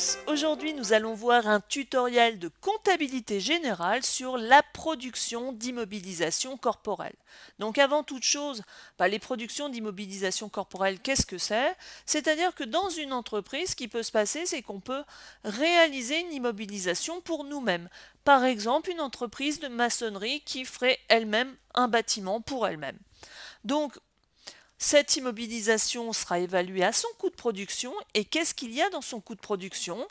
tous, aujourd'hui nous allons voir un tutoriel de comptabilité générale sur la production d'immobilisation corporelle. Donc avant toute chose, les productions d'immobilisation corporelle, qu'est-ce que c'est? C'est-à-dire que dans une entreprise, ce qui peut se passer, c'est qu'on peut réaliser une immobilisation pour nous-mêmes. Par exemple, une entreprise de maçonnerie qui ferait elle-même un bâtiment pour elle-même. Donc, cette immobilisation sera évaluée à son coût de production. Et qu'est-ce qu'il y a dans son coût de production?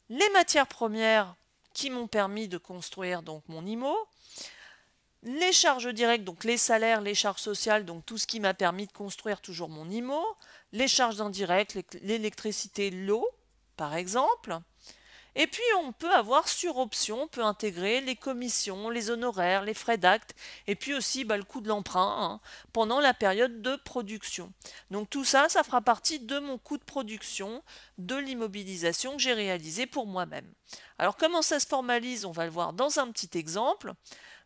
Les matières premières qui m'ont permis de construire donc mon IMO, les charges directes, donc les salaires, les charges sociales, donc tout ce qui m'a permis de construire toujours mon IMO, les charges indirectes, l'électricité, l'eau, par exemple. Et puis on peut avoir sur option, on peut intégrer les commissions, les honoraires, les frais d'acte, et puis aussi le coût de l'emprunt pendant la période de production. Donc tout ça, ça fera partie de mon coût de production, de l'immobilisation que j'ai réalisée pour moi-même. Alors comment ça se formalise? On va le voir dans un petit exemple.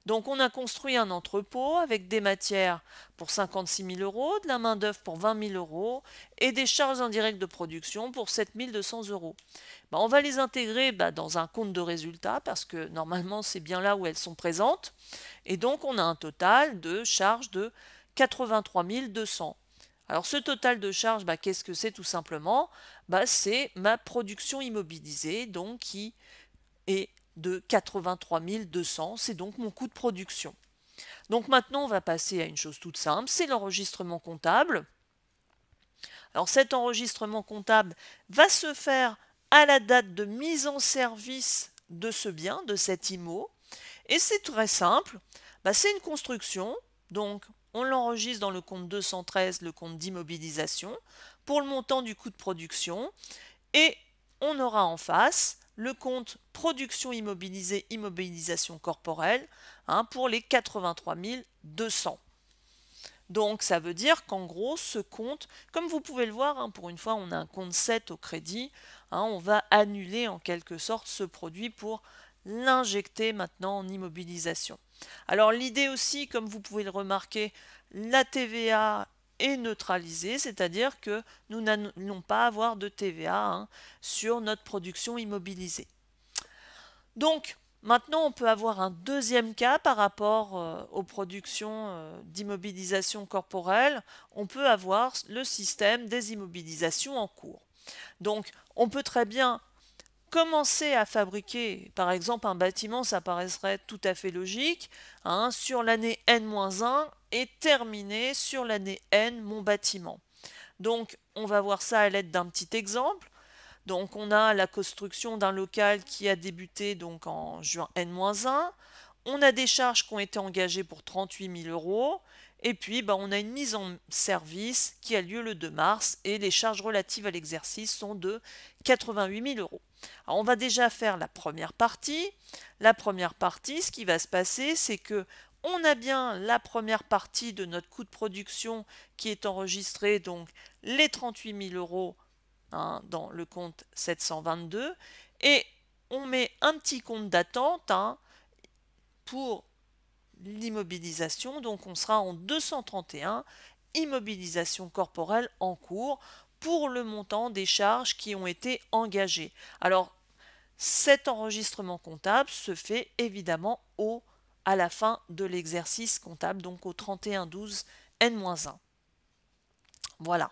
Donc on a construit un entrepôt avec des matières pour 56 000 euros, de la main-d'œuvre pour 20 000 euros et des charges indirectes de production pour 7 200 euros. On va les intégrer dans un compte de résultats parce que normalement c'est bien là où elles sont présentes. Et donc on a un total de charges de 83 200. Alors ce total de charges, qu'est-ce que c'est tout simplement? C'est ma production immobilisée donc qui est de 83 200, c'est donc mon coût de production. Donc maintenant on va passer à une chose toute simple, c'est l'enregistrement comptable. Alors cet enregistrement comptable va se faire à la date de mise en service de ce bien, de cet IMO, et c'est très simple, c'est une construction, donc on l'enregistre dans le compte 213, le compte d'immobilisation, pour le montant du coût de production, et on aura en face le compte production immobilisée, immobilisation corporelle, pour les 83 200. Donc ça veut dire qu'en gros, ce compte, comme vous pouvez le voir, pour une fois on a un compte 7 au crédit, on va annuler en quelque sorte ce produit pour l'injecter maintenant en immobilisation. Alors l'idée aussi, comme vous pouvez le remarquer, la TVA est neutralisée, c'est-à-dire que nous n'allons pas avoir de TVA sur notre production immobilisée. Donc, maintenant, on peut avoir un deuxième cas par rapport aux productions d'immobilisation corporelle. On peut avoir le système des immobilisations en cours. Donc, on peut très bien commencer à fabriquer, par exemple, un bâtiment, ça paraîtrait tout à fait logique, sur l'année N-1 et terminer sur l'année N mon bâtiment. Donc, on va voir ça à l'aide d'un petit exemple. Donc on a la construction d'un local qui a débuté donc en juin N-1. On a des charges qui ont été engagées pour 38 000 euros. Et puis on a une mise en service qui a lieu le 2 mars et les charges relatives à l'exercice sont de 88 000 euros. Alors on va déjà faire la première partie. La première partie, ce qui va se passer, c'est que on a bien la première partie de notre coût de production qui est enregistrée, donc les 38 000 euros dans le compte 722 et on met un petit compte d'attente pour l'immobilisation, donc on sera en 231 immobilisation corporelle en cours pour le montant des charges qui ont été engagées. Alors cet enregistrement comptable se fait évidemment à la fin de l'exercice comptable, donc au 31/12 N-1. Voilà.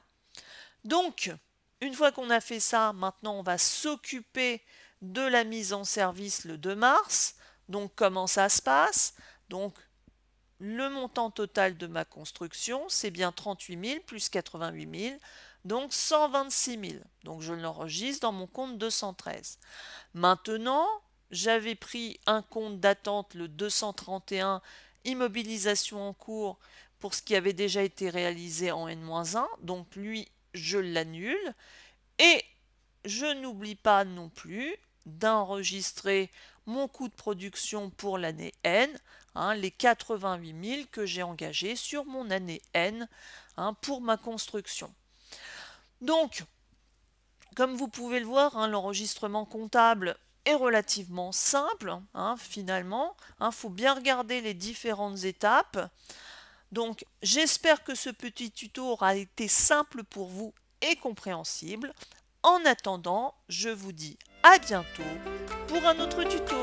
Donc, une fois qu'on a fait ça, maintenant on va s'occuper de la mise en service le 2 mars. Donc comment ça se passe? Donc le montant total de ma construction, c'est bien 38 000 plus 88 000, donc 126 000. Donc je l'enregistre dans mon compte 213. Maintenant, j'avais pris un compte d'attente, le 231, immobilisation en cours, pour ce qui avait déjà été réalisé en N-1, donc lui, je l'annule. Et je n'oublie pas non plus d'enregistrer mon coût de production pour l'année N, les 88 000 que j'ai engagés sur mon année N pour ma construction. Donc, comme vous pouvez le voir, l'enregistrement comptable est relativement simple, finalement. Il faut bien regarder les différentes étapes. Donc, j'espère que ce petit tuto aura été simple pour vous et compréhensible. En attendant, je vous dis à bientôt pour un autre tuto.